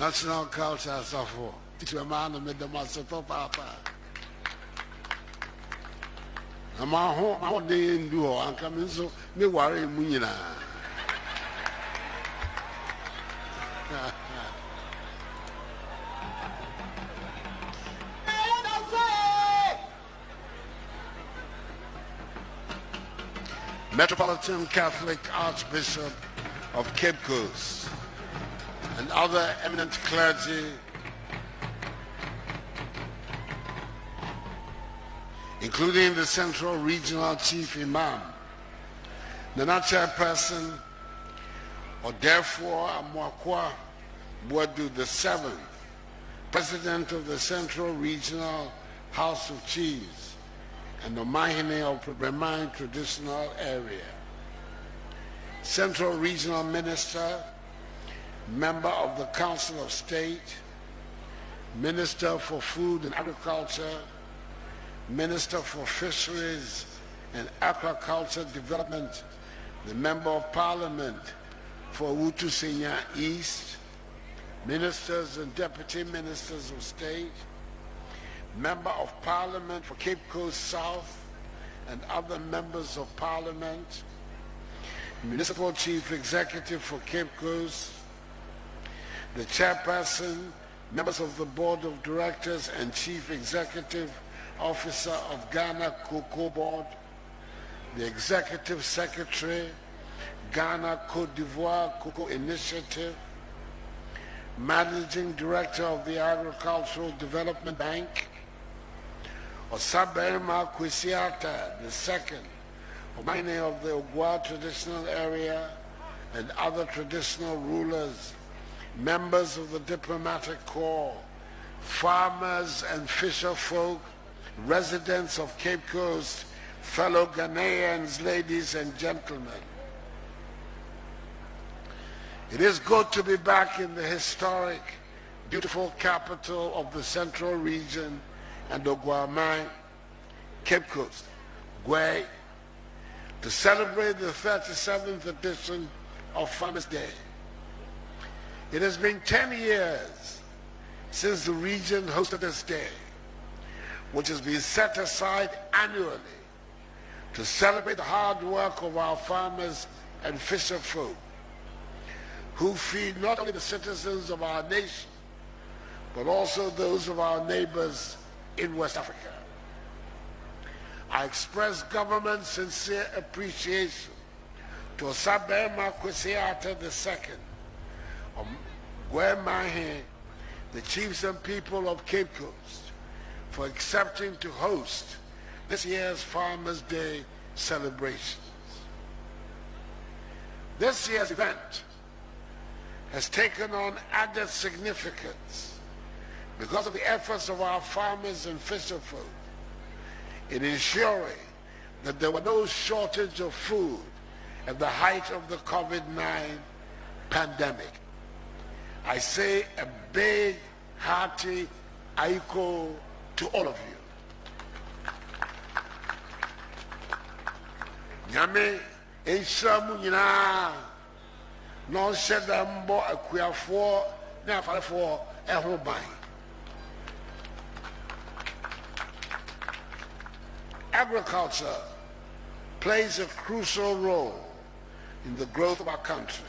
national culture suffer. It's a man with the master papa. I'm a home day in duo and coming so me worry munina. Metropolitan Catholic Archbishop of Cape Coast and other eminent clergy, including the Central Regional Chief Imam, the Chairperson, or therefore Amwakwa Boadu the Seventh, President of the Central Regional House of Chiefs, and the Mahine of Bremen Traditional Area, Central Regional Minister, Member of the Council of State, Minister for Food and Agriculture, Minister for Fisheries and Aquaculture Development, the Member of Parliament for Wutusenya East, Ministers and Deputy Ministers of State, Member of Parliament for Cape Coast South and other Members of Parliament, Municipal Chief Executive for Cape Coast, the Chairperson, Members of the Board of Directors and Chief Executive Officer of Ghana Cocoa Board, the Executive Secretary, Ghana Cote d'Ivoire Cocoa Initiative, Managing Director of the Agricultural Development Bank, Osaberma Kwesiata II, Omani of the Ogwa Traditional Area, and other traditional rulers, members of the Diplomatic Corps, farmers and fisher folk, residents of Cape Coast, fellow Ghanaians, ladies and gentlemen. It is good to be back in the historic, beautiful capital of the Central Region and Ogwamai, Cape Coast, Gwe, to celebrate the 37th edition of Farmers' Day. It has been 10 years since the region hosted this day, which has been set aside annually to celebrate the hard work of our farmers and fisher folk, who feed not only the citizens of our nation, but also those of our neighbors in West Africa. I express government's sincere appreciation to Osaberma Kwesiata II, of Gwemahe, the chiefs and people of Cape Coast, for accepting to host this year's Farmers' Day celebrations. This year's event has taken on added significance because of the efforts of our farmers and fisher folk in ensuring that there were no shortage of food at the height of the COVID-19 pandemic. I say a big, hearty aiko to all of you. Nyame enshiramu nyina non sheda mbo akuafo na afarefo eho ban. Agriculture plays a crucial role in the growth of our country,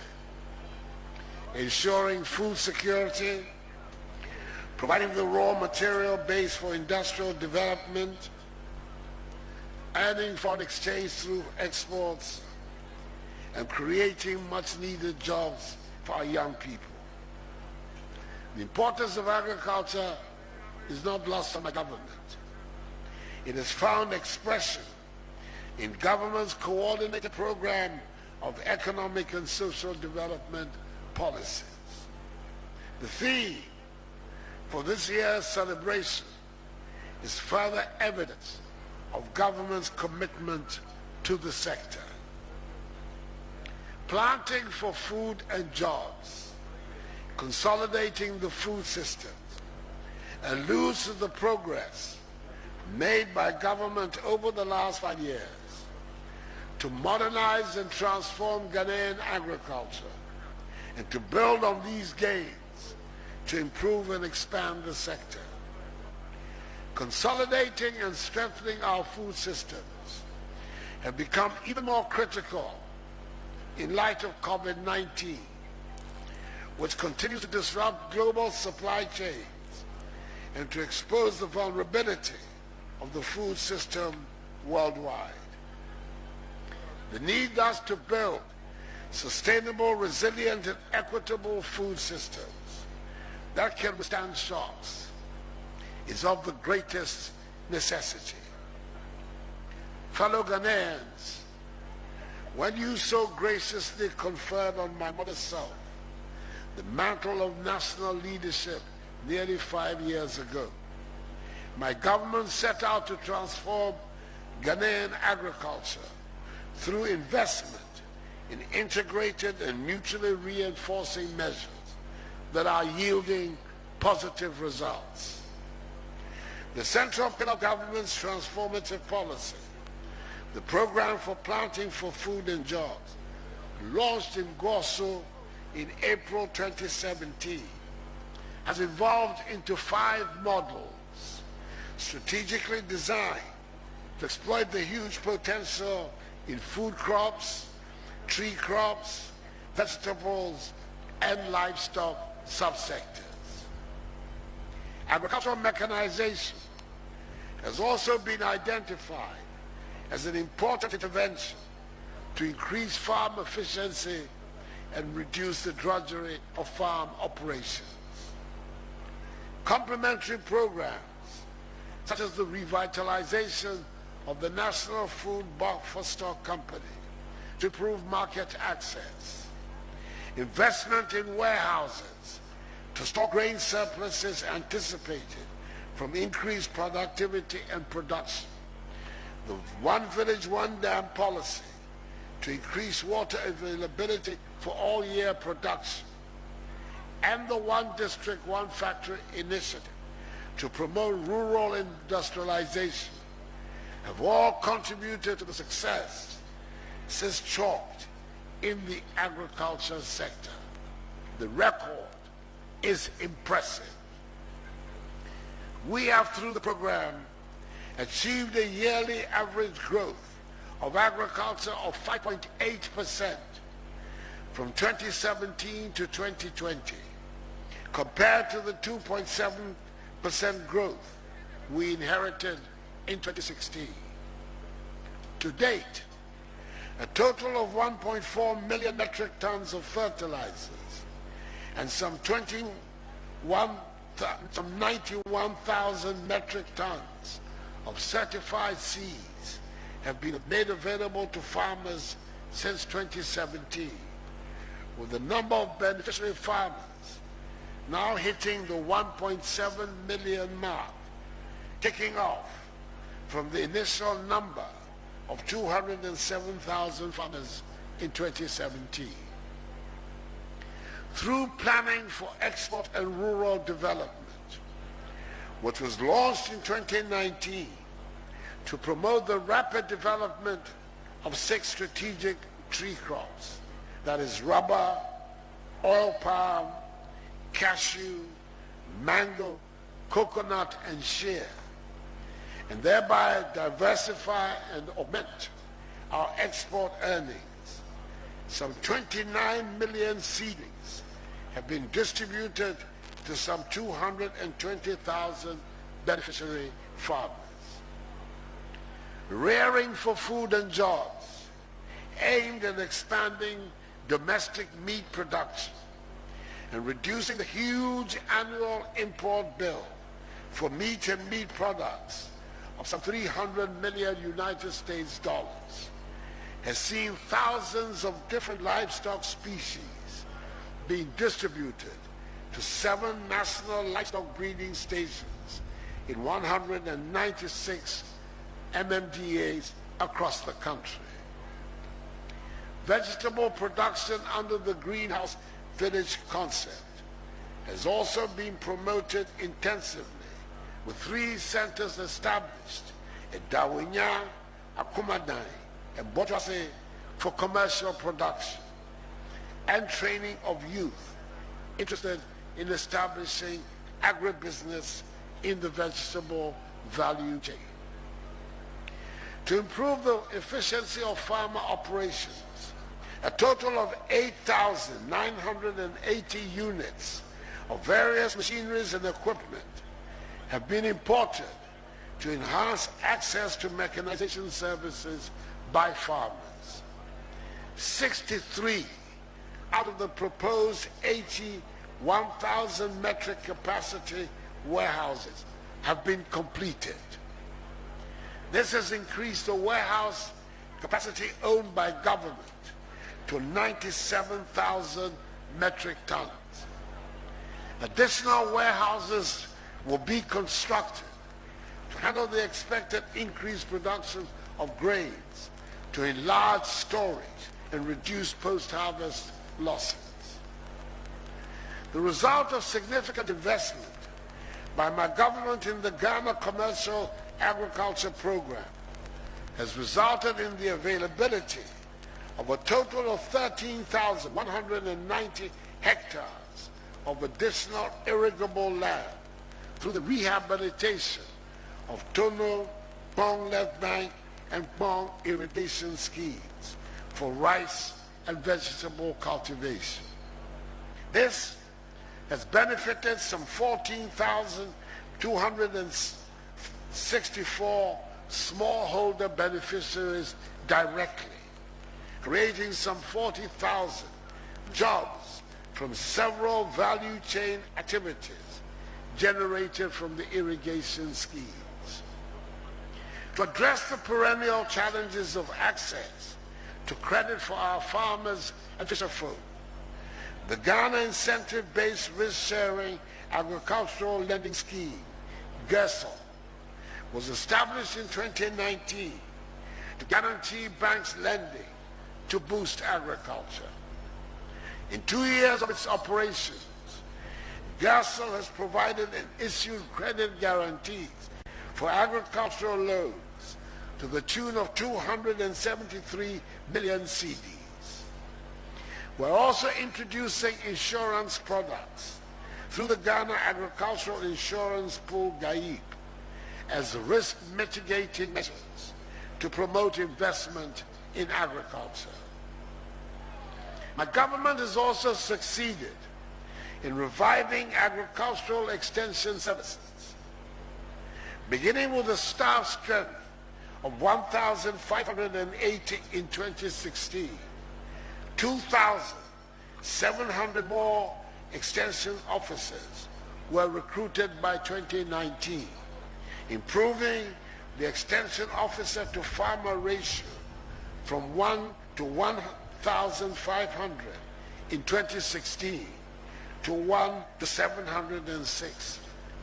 ensuring food security, providing the raw material base for industrial development, earning foreign exchange through exports, and creating much-needed jobs for our young people. The importance of agriculture is not lost on the government. It has found expression in government's coordinated program of economic and social development policies. The theme for this year's celebration is further evidence of government's commitment to the sector. Planting for food and jobs, consolidating the food systems, alludes to the progress made by government over the last 5 years to modernize and transform Ghanaian agriculture and to build on these gains to improve and expand the sector. Consolidating and strengthening our food systems have become even more critical in light of COVID-19, which continues to disrupt global supply chains and to expose the vulnerability of the food system worldwide. The need thus to build sustainable, resilient, and equitable food systems that can withstand shocks is of the greatest necessity. Fellow Ghanaians, when you so graciously conferred on my mother's self the mantle of national leadership nearly 5 years ago, my government set out to transform Ghanaian agriculture through investment in integrated and mutually reinforcing measures that are yielding positive results. The central pillar of government's transformative policy, the Program for Planting for Food and Jobs, launched in Goso in April 2017, has evolved into 5 models strategically designed to exploit the huge potential in food crops, tree crops, vegetables, and livestock subsectors. Agricultural mechanization has also been identified as an important intervention to increase farm efficiency and reduce the drudgery of farm operations. Complementary programs such as the revitalization of the National Food Buffer Stock Company to improve market access, investment in warehouses to store grain surpluses anticipated from increased productivity and production, the One Village, One Dam policy to increase water availability for all year production, and the One District, One Factory initiative to promote rural industrialization have all contributed to the success since chalked in the agriculture sector. The record is impressive. We have, through the program, achieved a yearly average growth of agriculture of 5.8% from 2017 to 2020, compared to the 2.7% growth we inherited in 2016. To date, a total of 1.4 million metric tons of fertilizers and some 91,000 metric tons of certified seeds have been made available to farmers since 2017, with the number of beneficiary farmers now hitting the 1.7 million mark, taking off from the initial number of 207,000 farmers in 2017. Through planning for export and rural development, which was launched in 2019 to promote the rapid development of 6 strategic tree crops, that is rubber, oil palm, cashew, mango, coconut, and shea, and thereby diversify and augment our export earnings. Some 29 million seedlings have been distributed to some 220,000 beneficiary farmers. Rearing for Food and Jobs, aimed at expanding domestic meat production and reducing the huge annual import bill for meat and meat products of some 300 million United States dollars, has seen thousands of different livestock species being distributed to 7 national livestock breeding stations in 196 MMDAs across the country. Vegetable production under the greenhouse village concept has also been promoted intensively, with 3 centers established at Dawinya, Akumadan, and Botwase for commercial production and training of youth interested in establishing agribusiness in the vegetable value chain. To improve the efficiency of farmer operations, a total of 8,980 units of various machineries and equipment have been imported to enhance access to mechanization services by farmers. 63 out of the proposed 81,000 metric capacity warehouses have been completed. This has increased the warehouse capacity owned by government to 97,000 metric tons. Additional warehouses will be constructed to handle the expected increased production of grains, to enlarge storage and reduce post-harvest losses. The result of significant investment by my government in the Ghana Commercial Agriculture Program has resulted in the availability of a total of 13,190 hectares of additional irrigable land through the rehabilitation of Tono, Pong Left Bank, and Pong irrigation schemes for rice and vegetable cultivation. This has benefited some 14,264 smallholder beneficiaries directly, creating some 40,000 jobs from several value chain activities generated from the irrigation schemes. To address the perennial challenges of access to credit for our farmers and fisherfolk, the Ghana Incentive-Based Risk-Sharing Agricultural Lending Scheme, GERSL, was established in 2019 to guarantee banks lending to boost agriculture. In 2 years of its operations, GERSL has provided and issued credit guarantees for agricultural loans to the tune of 273 million cedis. We're also introducing insurance products through the Ghana Agricultural Insurance Pool GAIP as risk mitigating measures to promote investment in agriculture. My government has also succeeded in reviving agricultural extension services. Beginning with a staff strength of 1,580 in 2016, 2,700 more extension officers were recruited by 2019, improving the extension officer to farmer ratio from 1 to 1,500 in 2016 to 1 to 706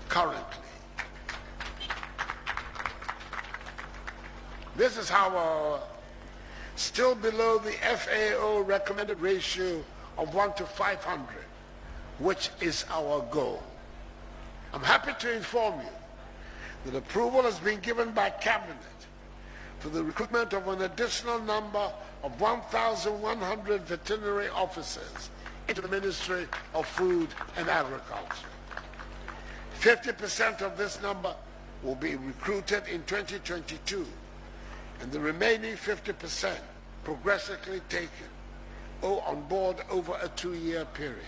currently. This is how still below the FAO recommended ratio of 1 to 500, which is our goal. I'm happy to inform you that approval has been given by Cabinet for the recruitment of an additional number of 1,100 veterinary officers into the Ministry of Food and Agriculture. 50% of this number will be recruited in 2022, and the remaining 50% progressively taken on board over a 2-year period.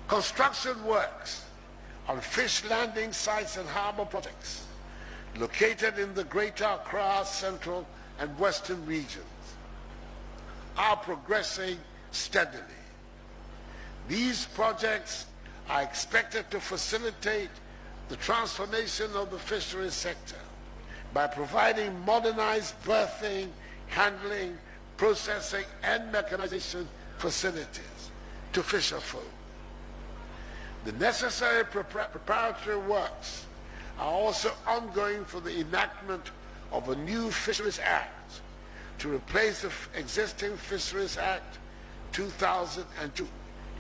Construction works on fish landing sites and harbor projects located in the Greater Accra Central and Western regions are progressing steadily. These projects are expected to facilitate the transformation of the fisheries sector by providing modernized berthing, handling, processing, and mechanization facilities to fisherfolk. The necessary preparatory works are also ongoing for the enactment of a new Fisheries Act to replace the existing Fisheries Act 2002,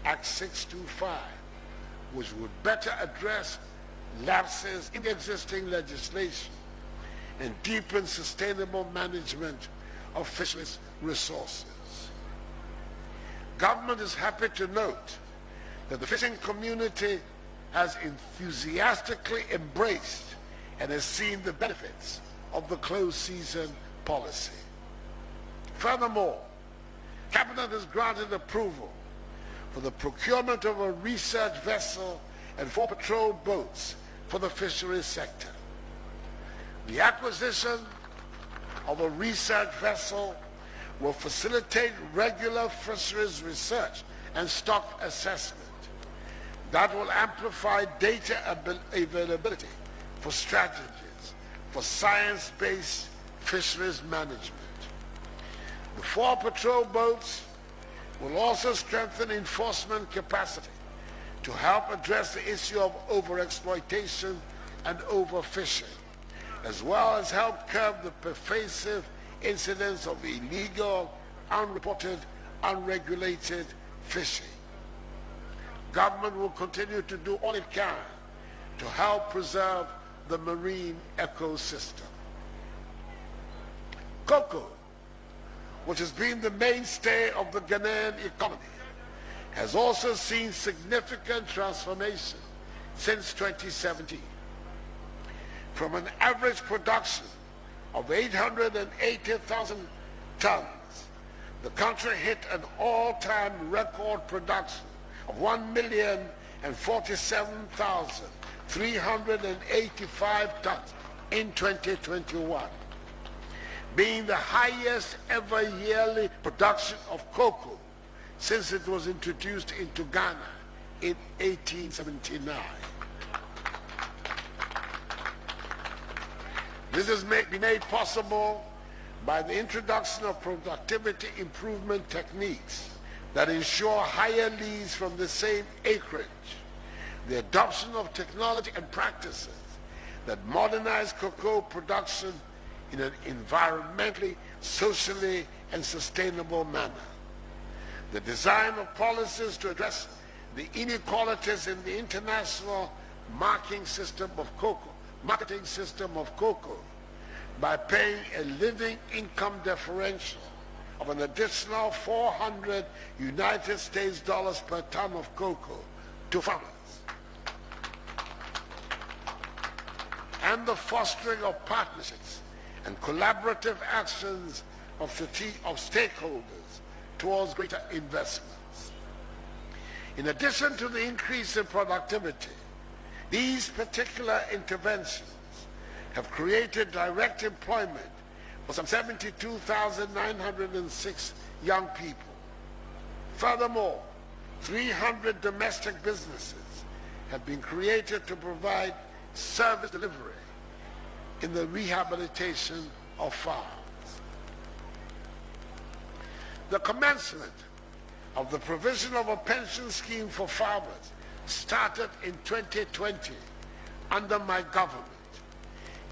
Act 625, which would better address lapses in the existing legislation and deepen sustainable management of fisheries resources. Government is happy to note that the fishing community has enthusiastically embraced and has seen the benefits of the closed season policy. Furthermore, Cabinet has granted approval for the procurement of a research vessel and 4 patrol boats for the fisheries sector. The acquisition of a research vessel will facilitate regular fisheries research and stock assessment that will amplify data availability for strategies for science-based fisheries management. The 4 patrol boats will also strengthen enforcement capacity to help address the issue of overexploitation and overfishing, as well as help curb the pervasive incidents of illegal, unreported, unregulated fishing. Government will continue to do all it can to help preserve the marine ecosystem. Cocoa, which has been the mainstay of the Ghanaian economy, has also seen significant transformation since 2017. From an average production of 880,000 tons, the country hit an all-time record production of 1,047,385 tons in 2021, being the highest ever yearly production of cocoa since it was introduced into Ghana in 1879. This has been made possible by the introduction of productivity improvement techniques that ensure higher yields from the same acreage, the adoption of technology and practices that modernize cocoa production in an environmentally, socially, and sustainable manner, the design of policies to address the inequalities in the international marketing system of cocoa by paying a living income differential of an additional 400 United States dollars per ton of cocoa to farmers, and the fostering of partnerships and collaborative actions of stakeholders towards greater investments. In addition to the increase in productivity, these particular interventions have created direct employment for some 72,906 young people. Furthermore, 300 domestic businesses have been created to provide service delivery in the rehabilitation of farms. The commencement of the provision of a pension scheme for farmers started in 2020 under my government,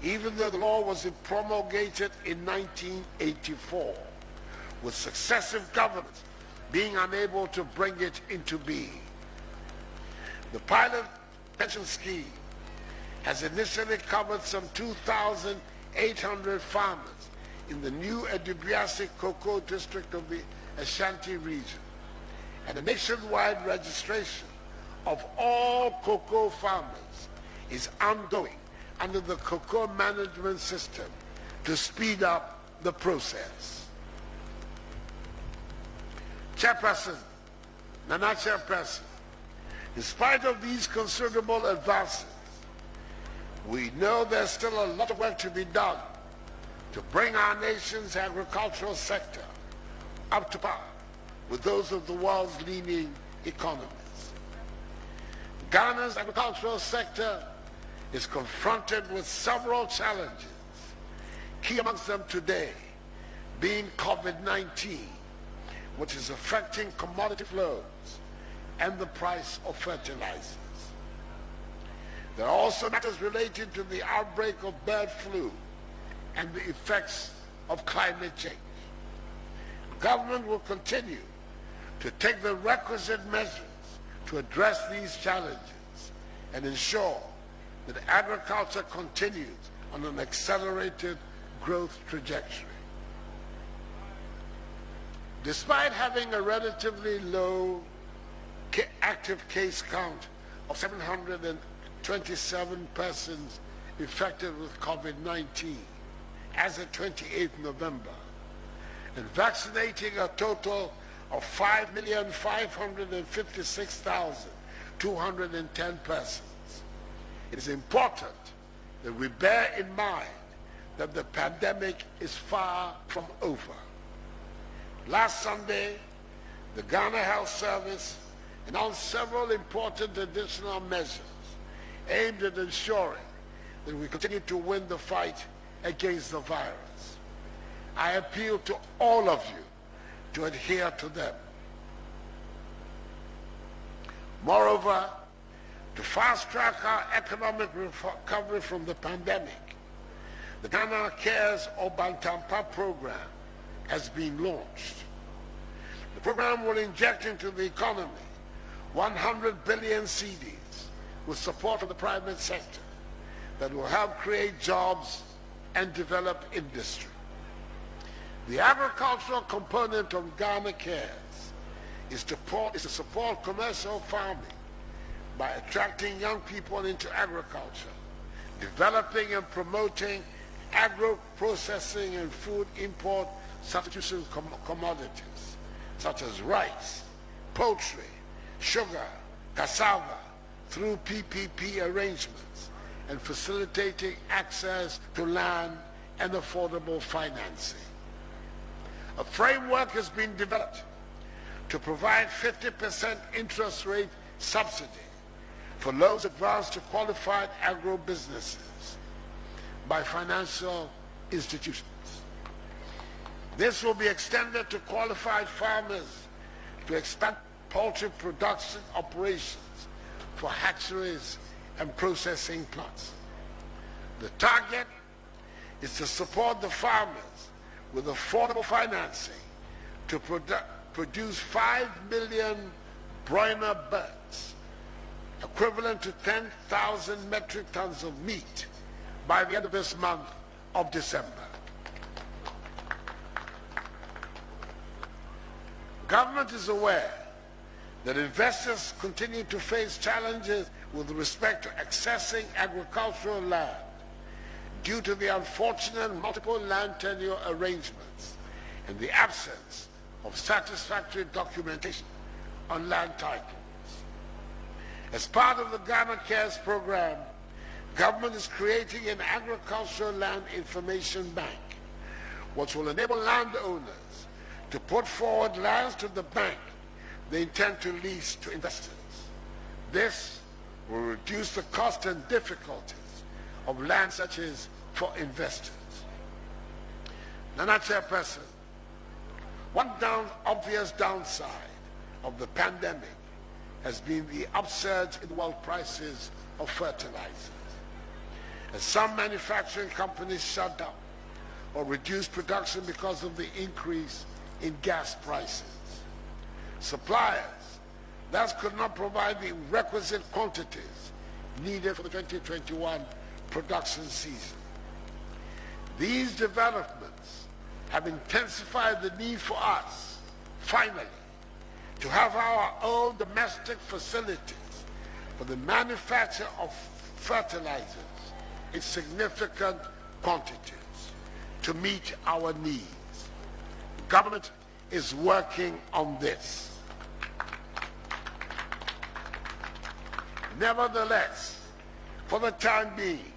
even though the law was promulgated in 1984, with successive governments being unable to bring it into being. The pilot pension scheme has initially covered some 2,800 farmers in the new Edubiasi cocoa district of the Ashanti region, and a nationwide registration of all cocoa farmers is ongoing under the cocoa management system to speed up the process. Chairperson, Nana Chairperson, in spite of these considerable advances, we know there's still a lot of work to be done to bring our nation's agricultural sector up to par with those of the world's leading economies. Ghana's agricultural sector is confronted with several challenges, key amongst them today being COVID-19, which is affecting commodity flows and the price of fertilizers. There are also matters related to the outbreak of bird flu and the effects of climate change. The government will continue to take the requisite measures to address these challenges and ensure that agriculture continues on an accelerated growth trajectory. Despite having a relatively low active case count of 727 persons infected with COVID-19 as of 28th November, and vaccinating a total of 5,556,210 persons. It is important that we bear in mind that the pandemic is far from over. Last Sunday, the Ghana Health Service announced several important additional measures aimed at ensuring that we continue to win the fight against the virus. I appeal to all of you to adhere to them. Moreover, to fast-track our economic recovery from the pandemic, the Ghana Cares or Bantampa program has been launched. The program will inject into the economy 100 billion cedis with support from the private sector that will help create jobs and develop industry. The agricultural component of Ghana Cares is to support commercial farming by attracting young people into agriculture, developing and promoting agro-processing and food import substitution commodities such as rice, poultry, sugar, cassava through PPP arrangements, and facilitating access to land and affordable financing. A framework has been developed to provide 50% interest rate subsidy for loans advanced to qualified agro-businesses by financial institutions. This will be extended to qualified farmers to expand poultry production operations for hatcheries and processing plants. The target is to support the farmers with affordable financing to produce 5 million broiler birds, equivalent to 10,000 metric tons of meat by the end of this month of December. Government is aware that investors continue to face challenges with respect to accessing agricultural land due to the unfortunate multiple land tenure arrangements and the absence of satisfactory documentation on land titles. As part of the Ghana Cares program, government is creating an agricultural land information bank, which will enable landowners to put forward lands to the bank they intend to lease to investors. This will reduce the cost and difficulties of land such as for investors. Nana Chairperson, one obvious downside of the pandemic has been the upsurge in world prices of fertilizers. As some manufacturing companies shut down or reduced production because of the increase in gas prices, suppliers thus could not provide the requisite quantities needed for the 2021 production season. These developments have intensified the need for us, finally, to have our own domestic facilities for the manufacture of fertilizers in significant quantities to meet our needs. The government is working on this. Nevertheless, for the time being,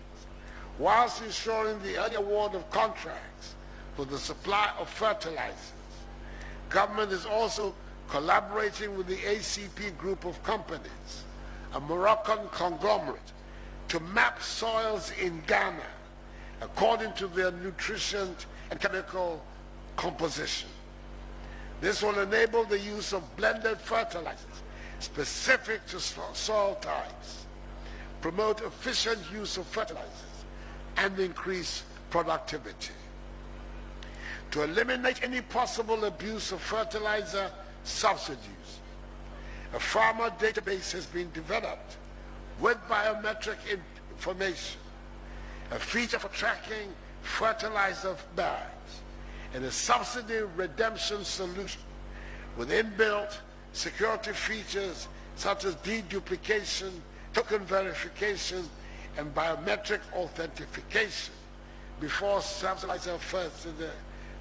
whilst ensuring the early award of contracts for the supply of fertilizers, government is also collaborating with the ACP group of companies, a Moroccan conglomerate, to map soils in Ghana according to their nutrition and chemical composition. This will enable the use of blended fertilizers specific to soil types, promote efficient use of fertilizers, and increase productivity. To eliminate any possible abuse of fertilizer subsidies, a farmer database has been developed with biometric information, a feature for tracking fertilizer bags, and a subsidy redemption solution with inbuilt security features such as deduplication, token verification, and biometric authentication before subsidizer first the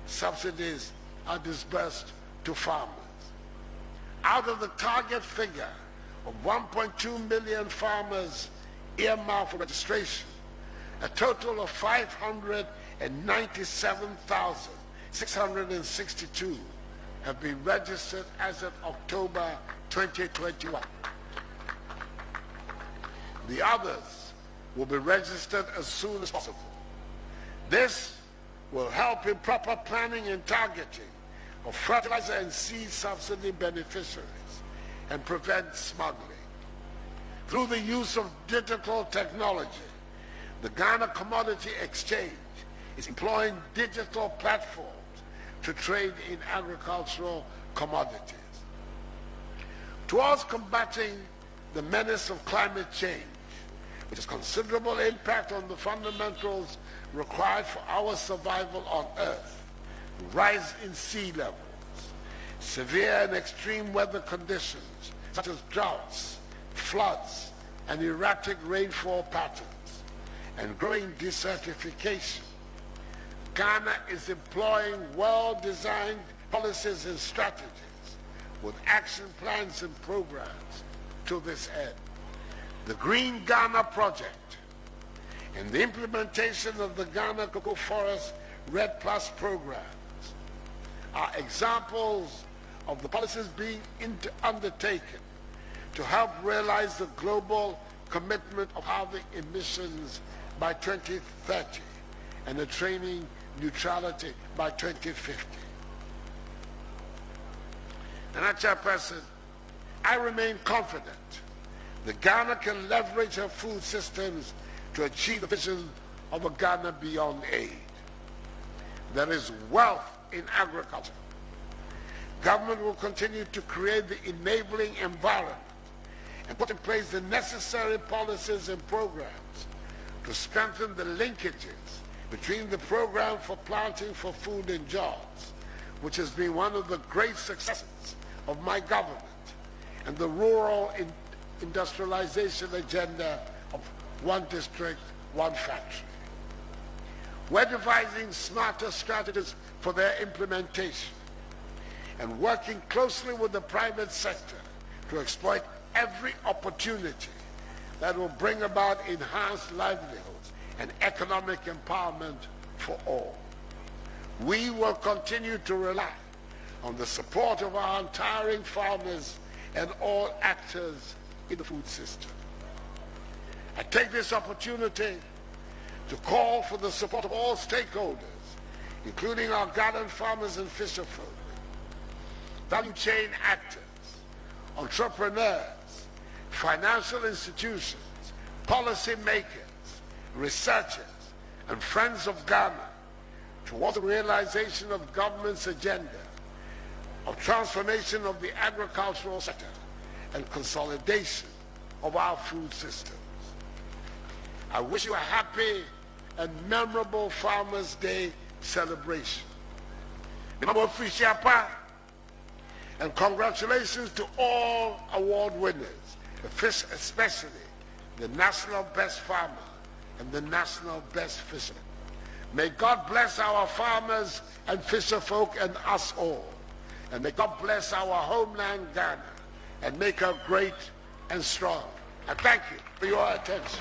subsidies are disbursed to farmers. Out of the target figure of 1.2 million farmers earmarked for registration, a total of 597,662 have been registered as of October 2021. The others will be registered as soon as possible. This will help in proper planning and targeting of fertilizer and seed subsidy beneficiaries and prevent smuggling. Through the use of digital technology, the Ghana Commodity Exchange is employing digital platforms to trade in agricultural commodities. Towards combating the menace of climate change, which has considerable impact on the fundamentals required for our survival on Earth, rise in sea levels, severe and extreme weather conditions such as droughts, floods, and erratic rainfall patterns, and growing desertification, Ghana is employing well-designed policies and strategies with action plans and programs to this end. The Green Ghana Project and the implementation of the Ghana Cocoa Forest Red Plus programs are examples of the policies being undertaken to help realize the global commitment of halving emissions by 2030 and attaining neutrality by 2050. And Chairperson, I remain confident that Ghana can leverage her food systems to achieve the vision of a Ghana beyond aid. There is wealth in agriculture. Government will continue to create the enabling environment and put in place the necessary policies and programs to strengthen the linkages between the program for planting for food and jobs, which has been one of the great successes of my government, and the rural industrialization agenda of one district, one factory. We're devising smarter strategies for their implementation and working closely with the private sector to exploit every opportunity that will bring about enhanced livelihoods and economic empowerment for all. We will continue to rely on the support of our untiring farmers and all actors in the food system. I take this opportunity to call for the support of all stakeholders, including our garden farmers and fisherfolk, value chain actors, entrepreneurs, financial institutions, policy makers, researchers, and friends of Ghana towards the realization of government's agenda of transformation of the agricultural sector and consolidation of our food systems. I wish you a happy and memorable Farmers' Day celebration. And congratulations to all award winners, especially the National Best Farmer and the National Best Fisherman. May God bless our farmers and fisherfolk and us all. And may God bless our homeland Ghana and make her great and strong. I thank you for your attention.